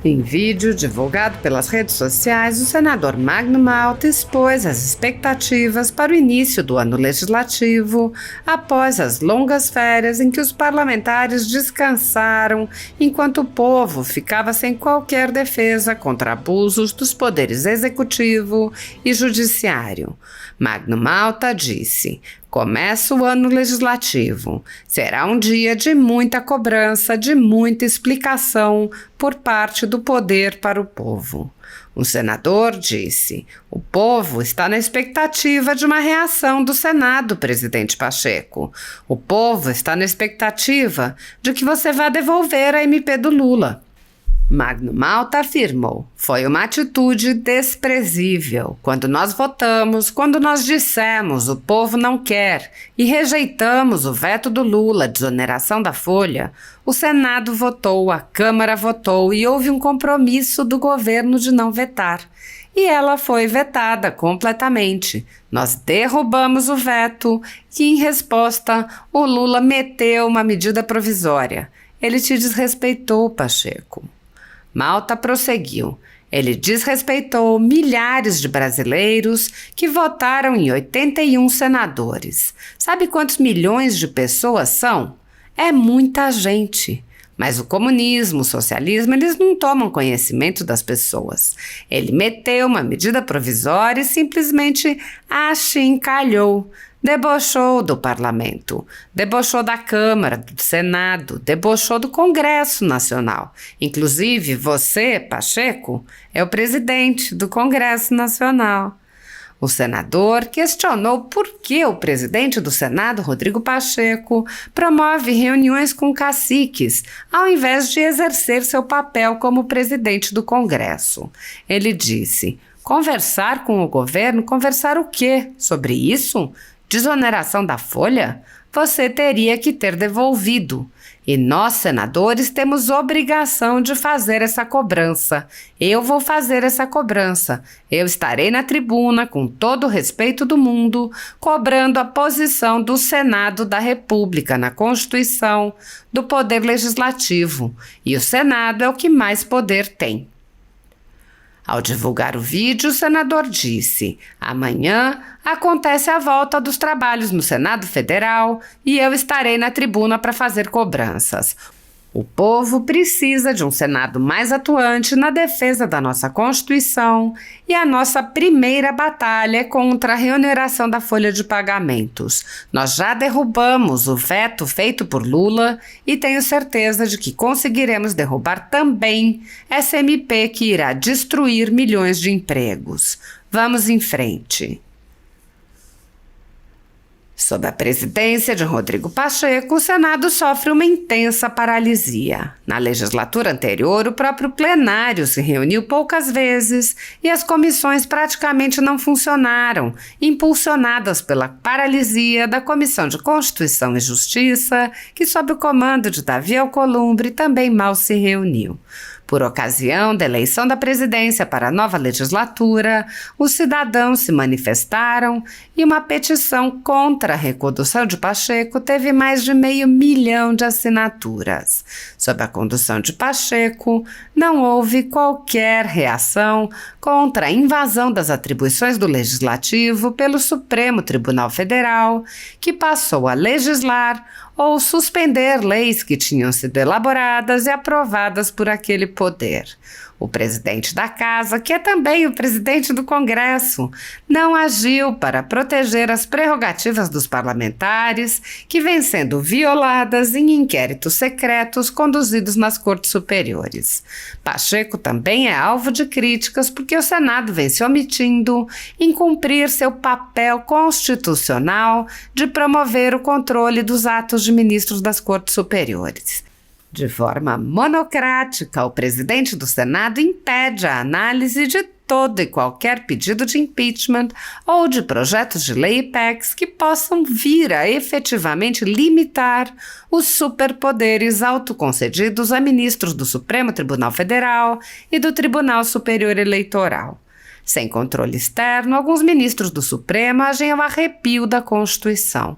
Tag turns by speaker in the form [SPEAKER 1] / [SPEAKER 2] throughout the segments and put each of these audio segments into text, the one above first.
[SPEAKER 1] Em vídeo divulgado pelas redes sociais, o senador Magno Malta expôs as expectativas para o início do ano legislativo, após as longas férias em que os parlamentares descansaram, enquanto o povo ficava sem qualquer defesa contra abusos dos poderes executivo e judiciário. Magno Malta disse: "Começa o ano legislativo. Será um dia de muita cobrança, de muita explicação por parte do poder para o povo." O senador disse: "O povo está na expectativa de uma reação do Senado, presidente Pacheco. O povo está na expectativa de que você vá devolver a MP do Lula." Magno Malta afirmou: "Foi uma atitude desprezível. Quando nós votamos, quando nós dissemos o povo não quer e rejeitamos o veto do Lula, desoneração da folha, o Senado votou, a Câmara votou e houve um compromisso do governo de não vetar. E ela foi vetada completamente. Nós derrubamos o veto e, em resposta, o Lula meteu uma medida provisória. Ele te desrespeitou, Pacheco." Malta prosseguiu: "Ele desrespeitou milhares de brasileiros que votaram em 81 senadores. Sabe quantos milhões de pessoas são? É muita gente. Mas o comunismo, o socialismo, eles não tomam conhecimento das pessoas. Ele meteu uma medida provisória e simplesmente achincalhou. Debochou do parlamento, debochou da Câmara, do Senado, debochou do Congresso Nacional. Inclusive, você, Pacheco, é o presidente do Congresso Nacional." O senador questionou por que o presidente do Senado, Rodrigo Pacheco, promove reuniões com caciques, ao invés de exercer seu papel como presidente do Congresso. Ele disse: "Conversar com o governo? Conversar o quê? Sobre isso? Desoneração da folha? Você teria que ter devolvido. E nós, senadores, temos obrigação de fazer essa cobrança. Eu vou fazer essa cobrança. Eu estarei na tribuna, com todo o respeito do mundo, cobrando a posição do Senado da República na Constituição, do Poder Legislativo. E o Senado é o que mais poder tem." Ao divulgar o vídeo, o senador disse: "Amanhã acontece a volta dos trabalhos no Senado Federal e eu estarei na tribuna para fazer cobranças. O povo precisa de um Senado mais atuante na defesa da nossa Constituição e a nossa primeira batalha é contra a reoneração da folha de pagamentos. Nós já derrubamos o veto feito por Lula e tenho certeza de que conseguiremos derrubar também essa MP que irá destruir milhões de empregos. Vamos em frente." Sob a presidência de Rodrigo Pacheco, o Senado sofre uma intensa paralisia. Na legislatura anterior, o próprio plenário se reuniu poucas vezes e as comissões praticamente não funcionaram, impulsionadas pela paralisia da Comissão de Constituição e Justiça, que, sob o comando de Davi Alcolumbre, também mal se reuniu. Por ocasião da eleição da presidência para a nova legislatura, os cidadãos se manifestaram e uma petição contra a recondução de Pacheco teve mais de 500 mil de assinaturas. Sob a condução de Pacheco, não houve qualquer reação contra a invasão das atribuições do Legislativo pelo Supremo Tribunal Federal, que passou a legislar ou suspender leis que tinham sido elaboradas e aprovadas por aquele poder. O presidente da Casa, que é também o presidente do Congresso, não agiu para proteger as prerrogativas dos parlamentares, que vêm sendo violadas em inquéritos secretos conduzidos nas cortes superiores. Pacheco também é alvo de críticas porque o Senado vem se omitindo em cumprir seu papel constitucional de promover o controle dos atos de ministros das cortes superiores. De forma monocrática, o presidente do Senado impede a análise de todo e qualquer pedido de impeachment ou de projetos de lei e PECs que possam vir a efetivamente limitar os superpoderes autoconcedidos a ministros do Supremo Tribunal Federal e do Tribunal Superior Eleitoral. Sem controle externo, alguns ministros do Supremo agem ao arrepio da Constituição.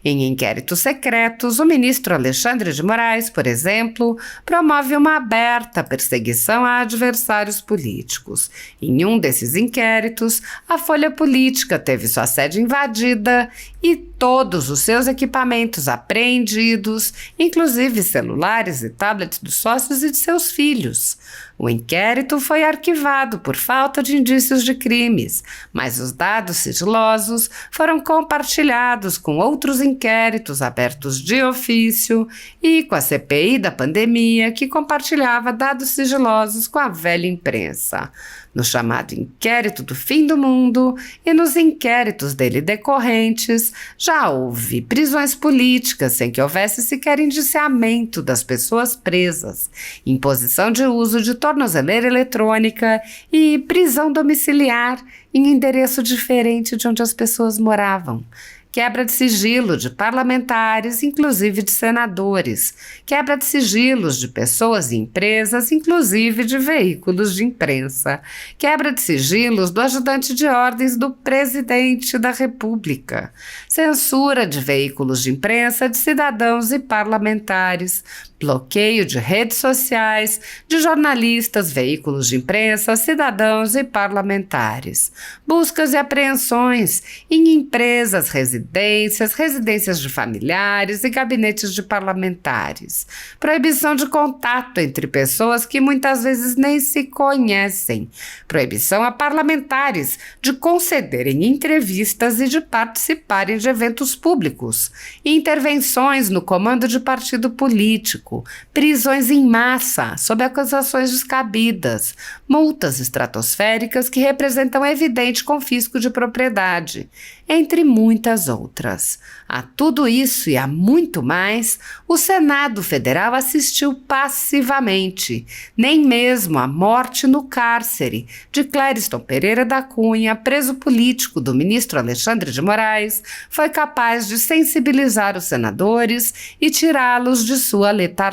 [SPEAKER 1] Em inquéritos secretos, o ministro Alexandre de Moraes, por exemplo, promove uma aberta perseguição a adversários políticos. Em um desses inquéritos, a Folha Política teve sua sede invadida e todos os seus equipamentos apreendidos, inclusive celulares e tablets dos sócios e de seus filhos. O inquérito foi arquivado por falta de indícios de crimes, mas os dados sigilosos foram compartilhados com outros inquéritos abertos de ofício e com a CPI da pandemia, que compartilhava dados sigilosos com a velha imprensa. No chamado Inquérito do Fim do Mundo e nos inquéritos dele decorrentes, já houve prisões políticas sem que houvesse sequer indiciamento das pessoas presas, imposição de uso de tornozeleira eletrônica e prisão domiciliar em endereço diferente de onde as pessoas moravam. Quebra de sigilo de parlamentares, inclusive de senadores. Quebra de sigilos de pessoas e empresas, inclusive de veículos de imprensa. Quebra de sigilos do ajudante de ordens do presidente da República. Censura de veículos de imprensa de cidadãos e parlamentares. Bloqueio de redes sociais, de jornalistas, veículos de imprensa, cidadãos e parlamentares. Buscas e apreensões em empresas, residências de familiares e gabinetes de parlamentares. Proibição de contato entre pessoas que muitas vezes nem se conhecem. Proibição a parlamentares de concederem entrevistas e de participarem de eventos públicos. Intervenções no comando de partido político. Prisões em massa, sob acusações descabidas, multas estratosféricas que representam evidente confisco de propriedade, entre muitas outras. A tudo isso e a muito mais, o Senado Federal assistiu passivamente. Nem mesmo a morte no cárcere de Clériston Pereira da Cunha, preso político do ministro Alexandre de Moraes, foi capaz de sensibilizar os senadores e tirá-los de sua letargia.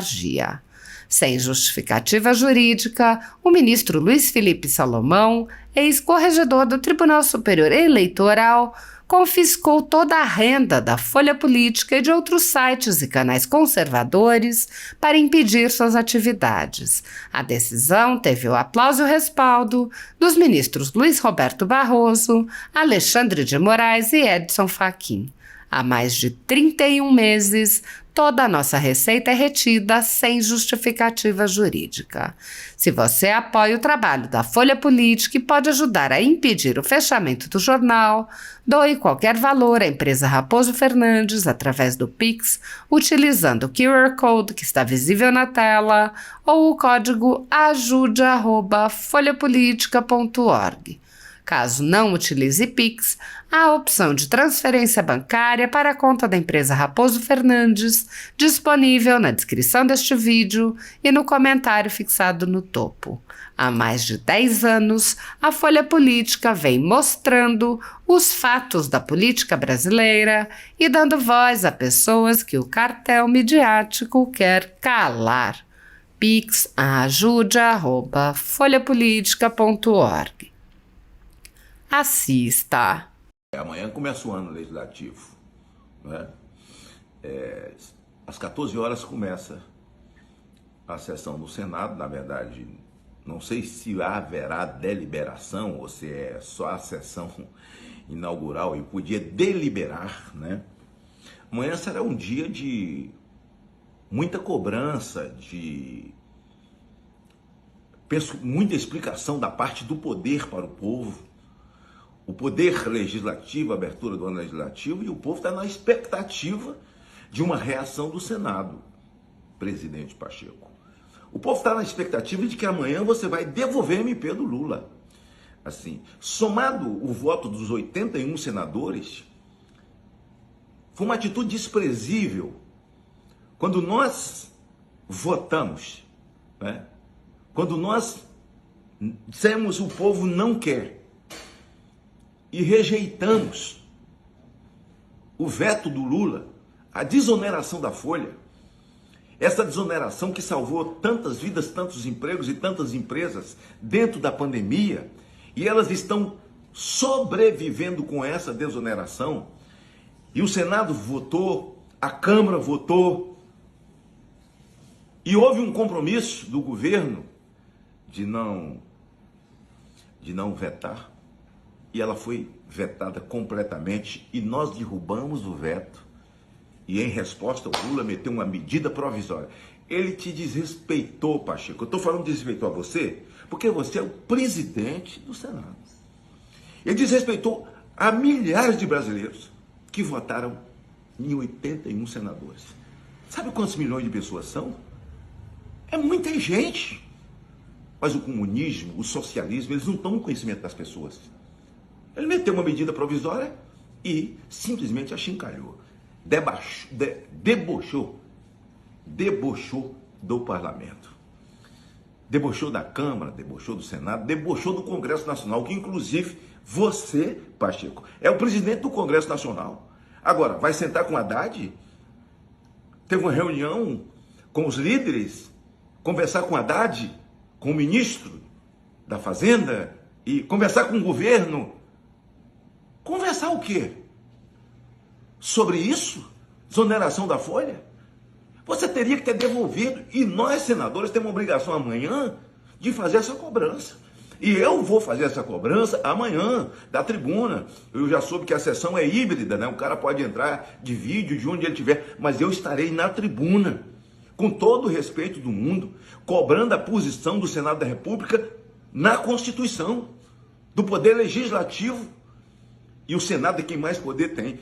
[SPEAKER 1] Sem justificativa jurídica, o ministro Luiz Felipe Salomão, ex-corregedor do Tribunal Superior Eleitoral, confiscou toda a renda da Folha Política e de outros sites e canais conservadores para impedir suas atividades. A decisão teve o aplauso e o respaldo dos ministros Luiz Roberto Barroso, Alexandre de Moraes e Edson Fachin. Há mais de 31 meses, toda a nossa receita é retida sem justificativa jurídica. Se você apoia o trabalho da Folha Política e pode ajudar a impedir o fechamento do jornal, doe qualquer valor à empresa Raposo Fernandes através do Pix, utilizando o QR Code que está visível na tela ou o código ajude@folhapolitica.org. Caso não utilize Pix, há a opção de transferência bancária para a conta da empresa Raposo Fernandes, disponível na descrição deste vídeo e no comentário fixado no topo. Há mais de 10 anos, a Folha Política vem mostrando os fatos da política brasileira e dando voz a pessoas que o cartel midiático quer calar. Pix ajude@folhapolitica.org. Assista.
[SPEAKER 2] Amanhã começa o ano legislativo, né? Às 14 horas começa a sessão do Senado. Na verdade, não sei se haverá deliberação ou se é só a sessão inaugural e podia deliberar, né? Amanhã será um dia de muita cobrança, penso, muita explicação da parte do poder para o povo. O poder legislativo, a abertura do ano legislativo, e o povo está na expectativa de uma reação do Senado, presidente Pacheco. O povo está na expectativa de que amanhã você vai devolver o MP do Lula. Assim, somado o voto dos 81 senadores, foi uma atitude desprezível quando nós votamos, né? Quando nós dissemos o povo não quer, e rejeitamos o veto do Lula, a desoneração da Folha, essa desoneração que salvou tantas vidas, tantos empregos e tantas empresas dentro da pandemia, e elas estão sobrevivendo com essa desoneração, E o Senado votou, a Câmara votou, e houve um compromisso do governo de não vetar, e ela foi vetada completamente, e nós derrubamos o veto, e em resposta o Lula meteu uma medida provisória. Ele te desrespeitou, Pacheco. Eu estou falando de desrespeitou a você, porque você é o presidente do Senado. Ele desrespeitou a milhares de brasileiros que votaram em 81 senadores. Sabe quantos milhões de pessoas são? É muita gente. Mas o comunismo, o socialismo, eles não estão no conhecimento das pessoas. Ele meteu uma medida provisória e simplesmente achincalhou. Debochou do parlamento. Debochou da Câmara, debochou do Senado, debochou do Congresso Nacional, que inclusive você, Pacheco, é o presidente do Congresso Nacional. Agora, vai sentar com Haddad? Teve uma reunião com os líderes, conversar com Haddad, com o ministro da Fazenda e conversar com o governo. Conversar o quê? Sobre isso? Exoneração da folha? Você teria que ter devolvido. E nós, senadores, temos uma obrigação amanhã de fazer essa cobrança. E eu vou fazer essa cobrança amanhã, da tribuna. Eu já soube que a sessão é híbrida, né? O cara pode entrar de vídeo, de onde ele estiver, mas eu estarei na tribuna, com todo o respeito do mundo, cobrando a posição do Senado da República na Constituição, do Poder Legislativo. E o Senado é quem mais poder tem.